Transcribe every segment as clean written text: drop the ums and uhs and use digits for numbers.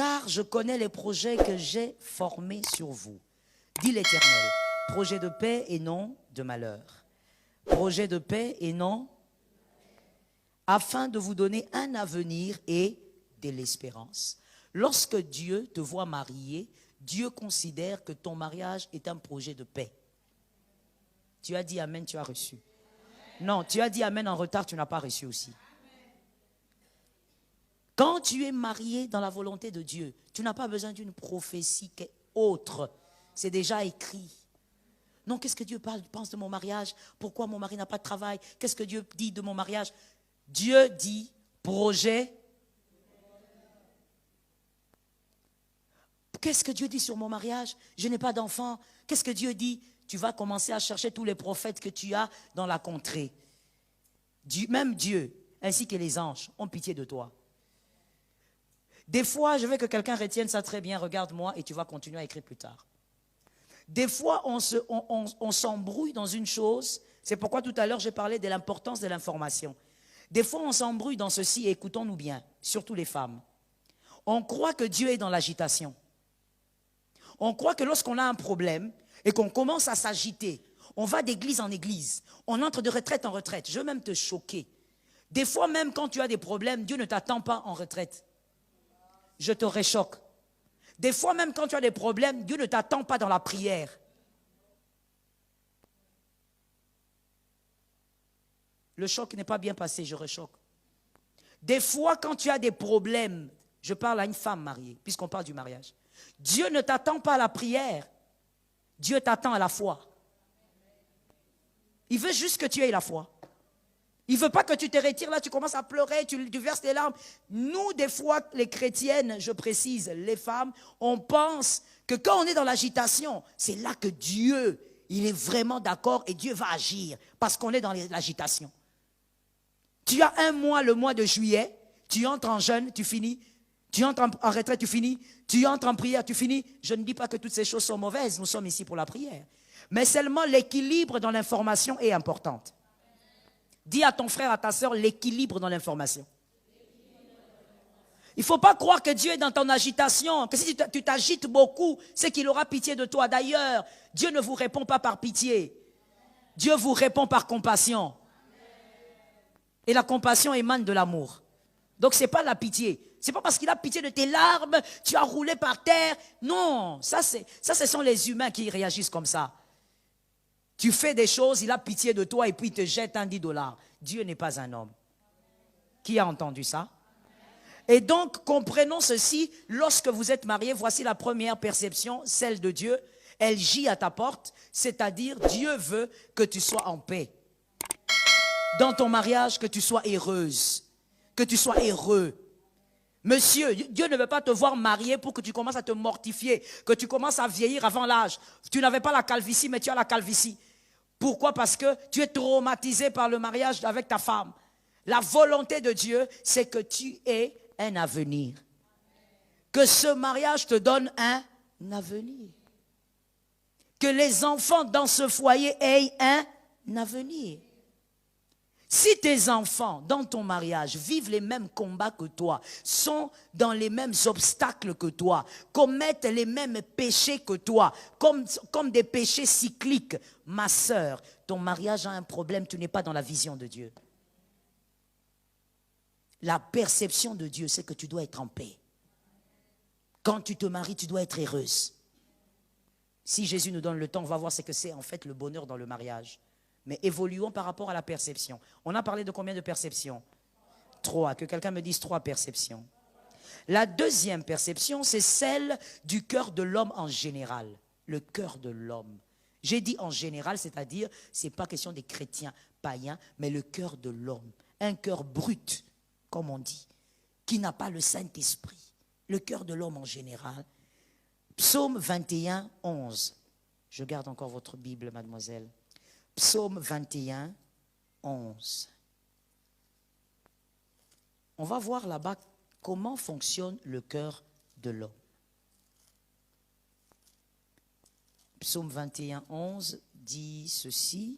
Car je connais les projets que j'ai formés sur vous, dit l'Éternel. Projet de paix et non de malheur. Projet de paix et non, afin de vous donner un avenir et de l'espérance. Lorsque Dieu te voit marié, Dieu considère que ton mariage est un projet de paix. Tu as dit amen, tu as reçu. Non, tu as dit amen en retard, tu n'as pas reçu aussi. Quand tu es marié dans la volonté de Dieu, tu n'as pas besoin d'une prophétie autre. C'est déjà écrit. Non, qu'est-ce que Dieu pense de mon mariage? Pourquoi mon mari n'a pas de travail? Qu'est-ce que Dieu dit de mon mariage? Dieu dit projet. Qu'est-ce que Dieu dit sur mon mariage? Je n'ai pas d'enfant. Qu'est-ce que Dieu dit? Tu vas commencer à chercher tous les prophètes que tu as dans la contrée. Même Dieu, ainsi que les anges, ont pitié de toi. Des fois, je veux que quelqu'un retienne ça très bien. Regarde-moi et tu vas continuer à écrire plus tard. Des fois, on s'embrouille dans une chose. C'est pourquoi tout à l'heure, j'ai parlé de l'importance de l'information. Des fois, on s'embrouille dans ceci, et écoutons-nous bien, surtout les femmes. On croit que Dieu est dans l'agitation. On croit que lorsqu'on a un problème et qu'on commence à s'agiter, on va d'église en église, on entre de retraite en retraite. Je veux même te choquer. Des fois, même quand tu as des problèmes, Dieu ne t'attend pas en retraite. Je te réchoque. Des fois, même quand tu as des problèmes, Dieu ne t'attend pas dans la prière. Le choc n'est pas bien passé, je réchoque. Des fois, quand tu as des problèmes, je parle à une femme mariée, puisqu'on parle du mariage. Dieu ne t'attend pas à la prière. Dieu t'attend à la foi. Il veut juste que tu aies la foi. Il ne veut pas que tu te retires là, tu commences à pleurer, tu verses tes larmes. Nous, des fois, les chrétiennes, je précise, les femmes, on pense que quand on est dans l'agitation, c'est là que Dieu, il est vraiment d'accord et Dieu va agir parce qu'on est dans l'agitation. Tu as un mois, le mois de juillet, tu entres en jeûne, tu finis. Tu entres en retraite, tu finis. Tu entres en prière, tu finis. Je ne dis pas que toutes ces choses sont mauvaises, nous sommes ici pour la prière. Mais seulement l'équilibre dans l'information est important. Dis à ton frère, à ta soeur, l'équilibre dans l'information. Il ne faut pas croire que Dieu est dans ton agitation, que si tu t'agites beaucoup, c'est qu'il aura pitié de toi. D'ailleurs, Dieu ne vous répond pas par pitié. Dieu vous répond par compassion. Et la compassion émane de l'amour. Donc ce n'est pas la pitié. Ce n'est pas parce qu'il a pitié de tes larmes, tu as roulé par terre. Non, ça ce sont les humains qui réagissent comme ça. Tu fais des choses, il a pitié de toi et puis il te jette un $10. Dieu n'est pas un homme. Qui a entendu ça? Et donc, comprenons ceci, lorsque vous êtes mariés, voici la première perception, celle de Dieu. Elle gît à ta porte, c'est-à-dire Dieu veut que tu sois en paix. Dans ton mariage, que tu sois heureuse, que tu sois heureux. Monsieur, Dieu ne veut pas te voir marié pour que tu commences à te mortifier, que tu commences à vieillir avant l'âge. Tu n'avais pas la calvitie, mais tu as la calvitie. Pourquoi? Parce que tu es traumatisé par le mariage avec ta femme. La volonté de Dieu, c'est que tu aies un avenir. Que ce mariage te donne un avenir. Que les enfants dans ce foyer aient un avenir. Si tes enfants, dans ton mariage, vivent les mêmes combats que toi, sont dans les mêmes obstacles que toi, commettent les mêmes péchés que toi, comme des péchés cycliques, ma sœur, ton mariage a un problème, tu n'es pas dans la vision de Dieu. La perception de Dieu, c'est que tu dois être en paix. Quand tu te maries, tu dois être heureuse. Si Jésus nous donne le temps, on va voir ce que c'est en fait le bonheur dans le mariage. Mais évoluons par rapport à la perception. On a parlé de combien de perceptions? 3. Que quelqu'un me dise 3 perceptions. La deuxième perception, c'est celle du cœur de l'homme en général. Le cœur de l'homme. J'ai dit en général, c'est-à-dire, ce n'est pas question des chrétiens païens, mais le cœur de l'homme. Un cœur brut, comme on dit, qui n'a pas le Saint-Esprit. Le cœur de l'homme en général. Psaume 21, 11. Je garde encore votre Bible, mademoiselle. Psaume 21, 11. On va voir là-bas comment fonctionne le cœur de l'homme. Psaume 21, 11 dit ceci.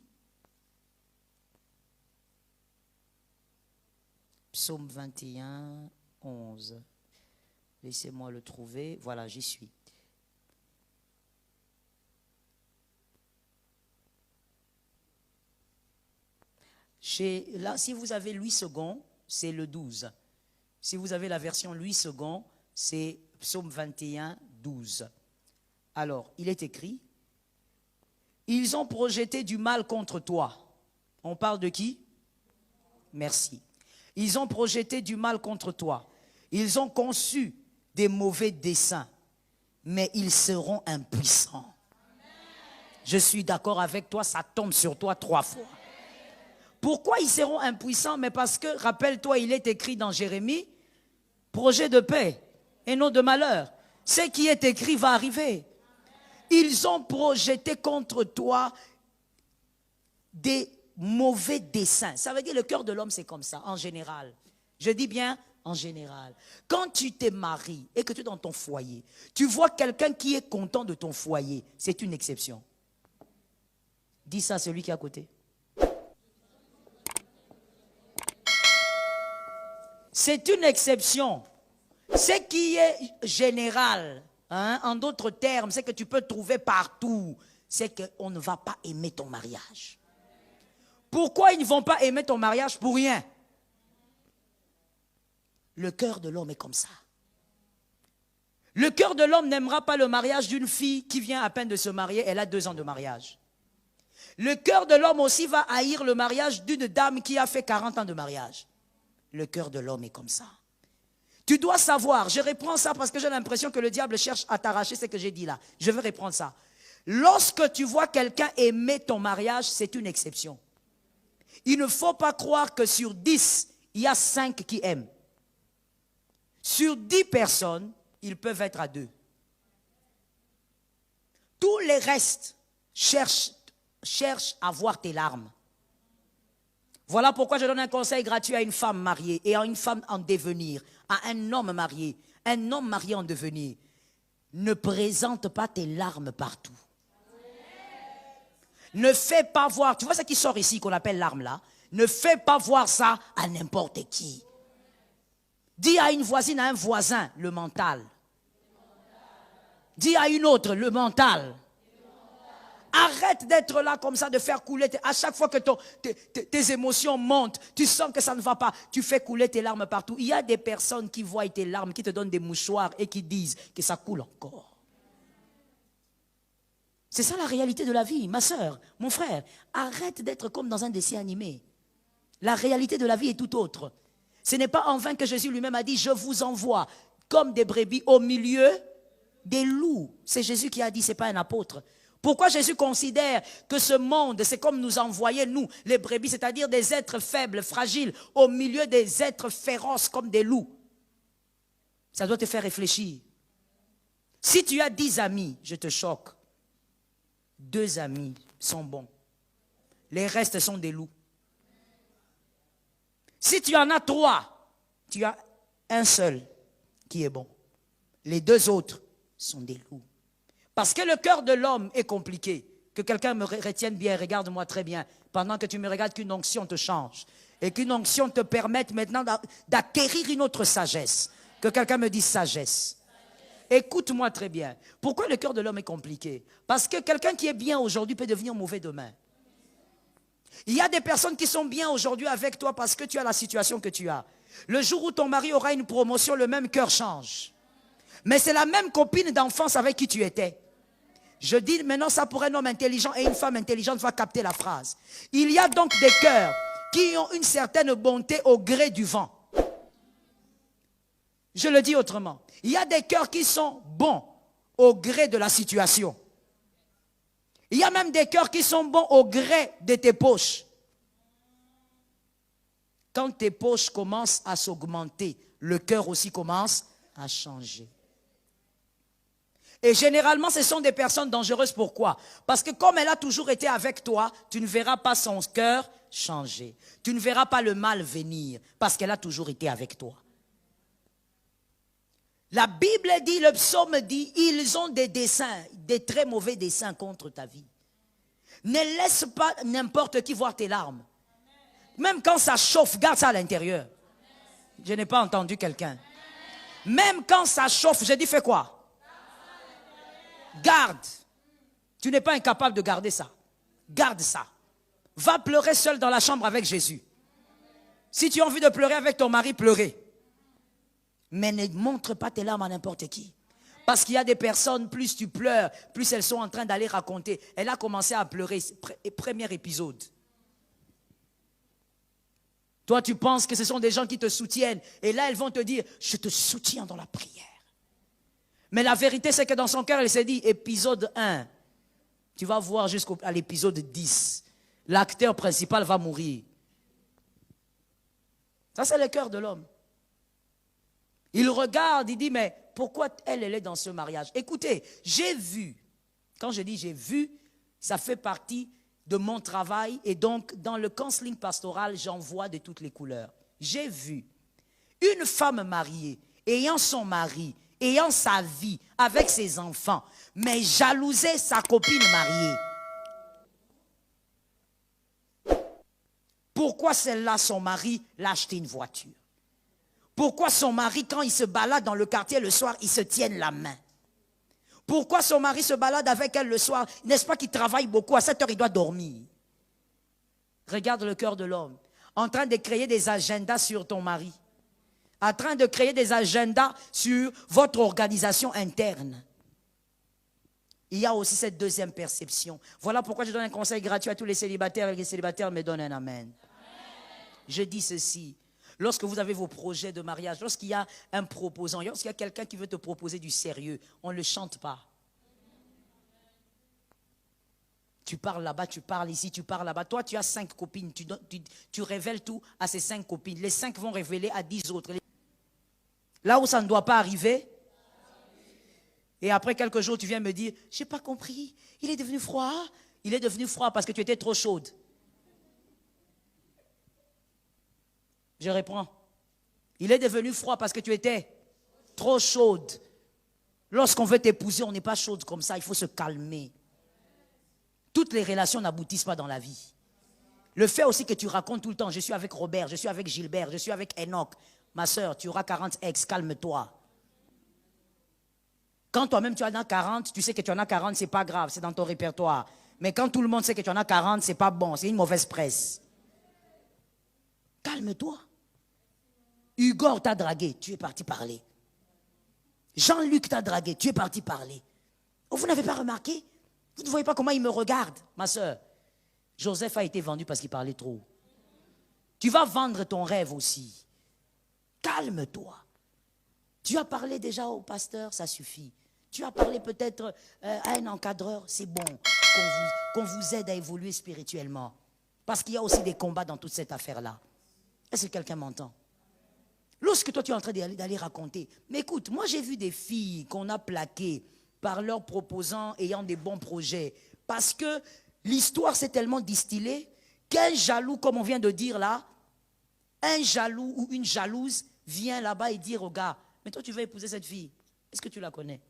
Psaume 21, 11. Laissez-moi le trouver. Voilà, j'y suis. Là, si vous avez Louis II, c'est le 12. Si vous avez la version Louis II, c'est Psaume 21, 12. Alors, il est écrit, « Ils ont projeté du mal contre toi. » On parle de qui? Merci. « Ils ont projeté du mal contre toi. Ils ont conçu des mauvais desseins, mais ils seront impuissants. » Je suis d'accord avec toi, ça tombe sur toi 3 fois. Pourquoi ils seront impuissants? Mais parce que, rappelle-toi, il est écrit dans Jérémie, projet de paix et non de malheur. Ce qui est écrit va arriver. Ils ont projeté contre toi des mauvais desseins. Ça veut dire le cœur de l'homme, c'est comme ça, en général. Je dis bien en général. Quand tu t'es marié et que tu es dans ton foyer, tu vois quelqu'un qui est content de ton foyer, c'est une exception. Dis ça à celui qui est à côté. C'est une exception. Ce qui est général, hein, en d'autres termes, c'est que tu peux trouver partout, c'est qu'on ne va pas aimer ton mariage. Pourquoi ils ne vont pas aimer ton mariage? Pour rien. Le cœur de l'homme est comme ça. Le cœur de l'homme n'aimera pas le mariage d'une fille qui vient à peine de se marier, elle a 2 ans de mariage. Le cœur de l'homme aussi va haïr le mariage d'une dame qui a fait 40 ans de mariage. Le cœur de l'homme est comme ça. Tu dois savoir, je reprends ça parce que j'ai l'impression que le diable cherche à t'arracher ce que j'ai dit là. Je vais reprendre ça. Lorsque tu vois quelqu'un aimer ton mariage, c'est une exception. Il ne faut pas croire que sur 10, il y a 5 qui aiment. Sur 10 personnes, ils peuvent être à 2. Tous les restes cherchent à voir tes larmes. Voilà pourquoi je donne un conseil gratuit à une femme mariée et à une femme en devenir, à un homme marié en devenir. Ne présente pas tes larmes partout. Ne fais pas voir, tu vois ce qui sort ici qu'on appelle larmes là? Ne fais pas voir ça à n'importe qui. Dis à une voisine, à un voisin, le mental. Dis à une autre, le mental. Arrête d'être là comme ça, de faire couler. À chaque fois que tes émotions montent, tu sens que ça ne va pas, tu fais couler tes larmes partout. Il y a des personnes qui voient tes larmes, qui te donnent des mouchoirs et qui disent que ça coule encore. C'est ça la réalité de la vie, ma soeur, mon frère. Arrête d'être comme dans un dessin animé. La réalité de la vie est tout autre. Ce n'est pas en vain que Jésus lui-même a dit, je vous envoie comme des brebis au milieu des loups. C'est Jésus qui a dit, ce n'est pas un apôtre. Pourquoi Jésus considère que ce monde, c'est comme nous envoyer, nous, les brebis, c'est-à-dire des êtres faibles, fragiles, au milieu des êtres féroces comme des loups? Ça doit te faire réfléchir. Si tu as 10 amis, je te choque. 2 amis sont bons. Les restes sont des loups. Si tu en as 3, tu as un seul qui est bon. Les 2 autres sont des loups. Parce que le cœur de l'homme est compliqué. Que quelqu'un me retienne bien, regarde-moi très bien. Pendant que tu me regardes, qu'une onction te change. Et qu'une onction te permette maintenant d'acquérir une autre sagesse. Que quelqu'un me dise sagesse. Écoute-moi très bien. Pourquoi le cœur de l'homme est compliqué? Parce que quelqu'un qui est bien aujourd'hui peut devenir mauvais demain. Il y a des personnes qui sont bien aujourd'hui avec toi parce que tu as la situation que tu as. Le jour où ton mari aura une promotion, le même cœur change. Mais c'est la même copine d'enfance avec qui tu étais. Je dis maintenant ça pour un homme intelligent et une femme intelligente va capter la phrase. Il y a donc des cœurs qui ont une certaine bonté au gré du vent. Je le dis autrement. Il y a des cœurs qui sont bons au gré de la situation. Il y a même des cœurs qui sont bons au gré de tes poches. Quand tes poches commencent à s'augmenter, le cœur aussi commence à changer. Et généralement, ce sont des personnes dangereuses. Pourquoi? Parce que comme elle a toujours été avec toi, tu ne verras pas son cœur changer. Tu ne verras pas le mal venir parce qu'elle a toujours été avec toi. La Bible dit, le psaume dit, ils ont des desseins, des très mauvais desseins contre ta vie. Ne laisse pas n'importe qui voir tes larmes. Même quand ça chauffe, garde ça à l'intérieur. Je n'ai pas entendu quelqu'un. Même quand ça chauffe, j'ai dit fais quoi? Garde. Tu n'es pas incapable de garder ça. Garde ça. Va pleurer seul dans la chambre avec Jésus. Si tu as envie de pleurer avec ton mari, pleurez. Mais ne montre pas tes larmes à n'importe qui. Parce qu'il y a des personnes, plus tu pleures, plus elles sont en train d'aller raconter. Elle a commencé à pleurer, premier épisode. Toi, tu penses que ce sont des gens qui te soutiennent. Et là, elles vont te dire, je te soutiens dans la prière. Mais la vérité, c'est que dans son cœur, elle s'est dit, épisode 1, tu vas voir jusqu'à l'épisode 10. L'acteur principal va mourir. Ça, c'est le cœur de l'homme. Il regarde, il dit, mais pourquoi elle est dans ce mariage? Écoutez, j'ai vu, quand je dis j'ai vu, ça fait partie de mon travail et donc dans le counseling pastoral, j'en vois de toutes les couleurs. J'ai vu une femme mariée, ayant son mari, ayant sa vie, avec ses enfants, mais jalouser sa copine mariée. Pourquoi celle-là, son mari, l'a acheté une voiture? Pourquoi son mari, quand il se balade dans le quartier le soir, ils se tiennent la main? Pourquoi son mari se balade avec elle le soir? N'est-ce pas qu'il travaille beaucoup? À 7 heures, il doit dormir. Regarde le cœur de l'homme. En train de créer des agendas sur ton mari. En train de créer des agendas sur votre organisation interne. Il y a aussi cette deuxième perception. Voilà pourquoi je donne un conseil gratuit à tous les célibataires et les célibataires me donnent un amen. Je dis ceci. Lorsque vous avez vos projets de mariage, lorsqu'il y a un proposant, lorsqu'il y a quelqu'un qui veut te proposer du sérieux, on ne le chante pas. Tu parles là-bas, tu parles ici, tu parles là-bas. Toi, tu as 5 copines, tu révèles tout à ces 5 copines. Les 5 vont révéler à 10 autres. Là où ça ne doit pas arriver. Et après quelques jours, tu viens me dire, je n'ai pas compris, il est devenu froid. Il est devenu froid parce que tu étais trop chaude. Je réponds. Il est devenu froid parce que tu étais trop chaude. Lorsqu'on veut t'épouser, on n'est pas chaude comme ça, il faut se calmer. Toutes les relations n'aboutissent pas dans la vie. Le fait aussi que tu racontes tout le temps, je suis avec Robert, je suis avec Gilbert, je suis avec Enoch. Ma soeur, tu auras 40 ex, calme-toi. Quand toi-même tu en as 40, tu sais que tu en as 40, c'est pas grave, c'est dans ton répertoire. Mais quand tout le monde sait que tu en as 40, c'est pas bon, c'est une mauvaise presse. Calme-toi. Hugo t'a dragué, tu es parti parler. Jean-Luc t'a dragué, tu es parti parler. Oh, vous n'avez pas remarqué? Vous ne voyez pas comment il me regarde, ma soeur. Joseph a été vendu parce qu'il parlait trop. Tu vas vendre ton rêve aussi. Calme-toi. Tu as parlé déjà au pasteur, ça suffit. Tu as parlé peut-être à un encadreur, c'est bon qu'on vous aide à évoluer spirituellement. Parce qu'il y a aussi des combats dans toute cette affaire-là. Est-ce que quelqu'un m'entend? Lorsque toi tu es en train d'aller raconter, mais écoute, moi j'ai vu des filles qu'on a plaquées par leurs proposants ayant des bons projets, parce que l'histoire s'est tellement distillée qu'un jaloux, comme on vient de dire là, un jaloux ou une jalouse vient là-bas et dit au gars, mais toi tu veux épouser cette fille, est-ce que tu la connais?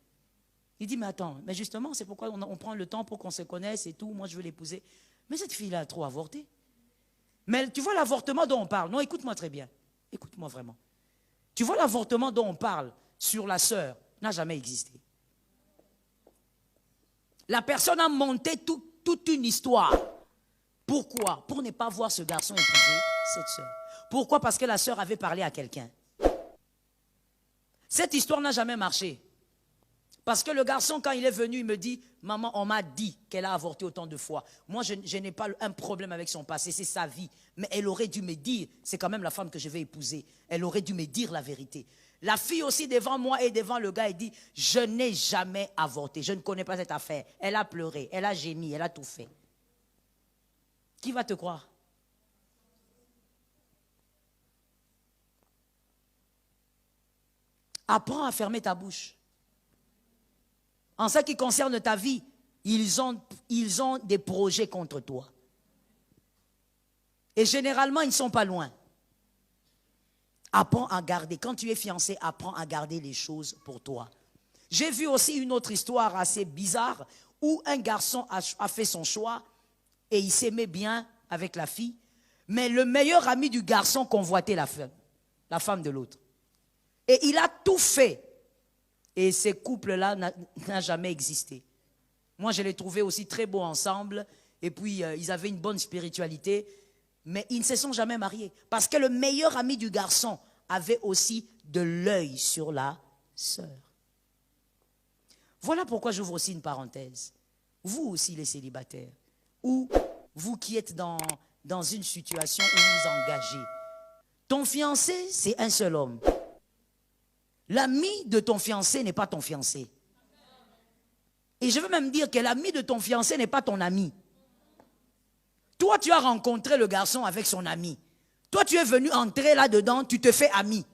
Il dit, mais attends, mais justement c'est pourquoi on prend le temps pour qu'on se connaisse et tout, moi je veux l'épouser. Mais cette fille-là a trop avorté. Mais tu vois l'avortement dont on parle, non, écoute-moi très bien, écoute-moi vraiment. Tu vois l'avortement dont on parle sur la sœur n'a jamais existé. La personne a monté toute une histoire. Pourquoi? Pour ne pas voir ce garçon épouser cette sœur. Pourquoi? Parce que la sœur avait parlé à quelqu'un. Cette histoire n'a jamais marché. Parce que le garçon, quand il est venu, il me dit, maman, on m'a dit qu'elle a avorté autant de fois. Moi, je n'ai pas un problème avec son passé, c'est sa vie. Mais elle aurait dû me dire, c'est quand même la femme que je vais épouser. Elle aurait dû me dire la vérité. La fille aussi devant moi et devant le gars, elle dit, je n'ai jamais avorté, je ne connais pas cette affaire. Elle a pleuré, elle a gémi, elle a tout fait. Qui va te croire? Apprends à fermer ta bouche. En ce qui concerne ta vie, ils ont des projets contre toi. Et généralement, ils ne sont pas loin. Apprends à garder. Quand tu es fiancé, apprends à garder les choses pour toi. J'ai vu aussi une autre histoire assez bizarre où un garçon a fait son choix et il s'aimait bien avec la fille, mais le meilleur ami du garçon convoitait la femme de l'autre. Et il a tout fait. Et ces couples-là n'ont jamais existé. Moi, je les trouvais aussi très beaux ensemble. Et puis, ils avaient une bonne spiritualité. Mais ils ne se sont jamais mariés. Parce que le meilleur ami du garçon avait aussi de l'œil sur la sœur. Voilà pourquoi j'ouvre aussi une parenthèse. Vous aussi, les célibataires, ou vous qui êtes dans une situation où vous vous engagez. Ton fiancé, c'est un seul homme. L'ami de ton fiancé n'est pas ton fiancé. Et je veux même dire que l'ami de ton fiancé n'est pas ton ami. Toi, tu as rencontré le garçon avec son ami. Toi, tu es venu entrer là-dedans, tu te fais ami.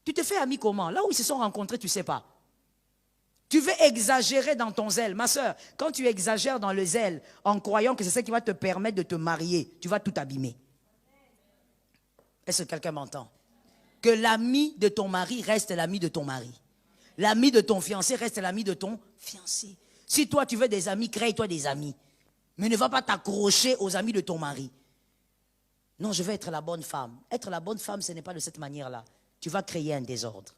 Tu te fais ami comment? Là où ils se sont rencontrés, tu ne sais pas. Tu veux exagérer dans ton zèle. Ma soeur, quand tu exagères dans le zèle, en croyant que c'est ça qui va te permettre de te marier, tu vas tout abîmer. Est-ce que quelqu'un m'entend? Que l'ami de ton mari reste l'ami de ton mari. L'ami de ton fiancé reste l'ami de ton fiancé. Si toi tu veux des amis, crée-toi des amis. Mais ne va pas t'accrocher aux amis de ton mari. Non, je veux être la bonne femme. Être la bonne femme, ce n'est pas de cette manière-là. Tu vas créer un désordre.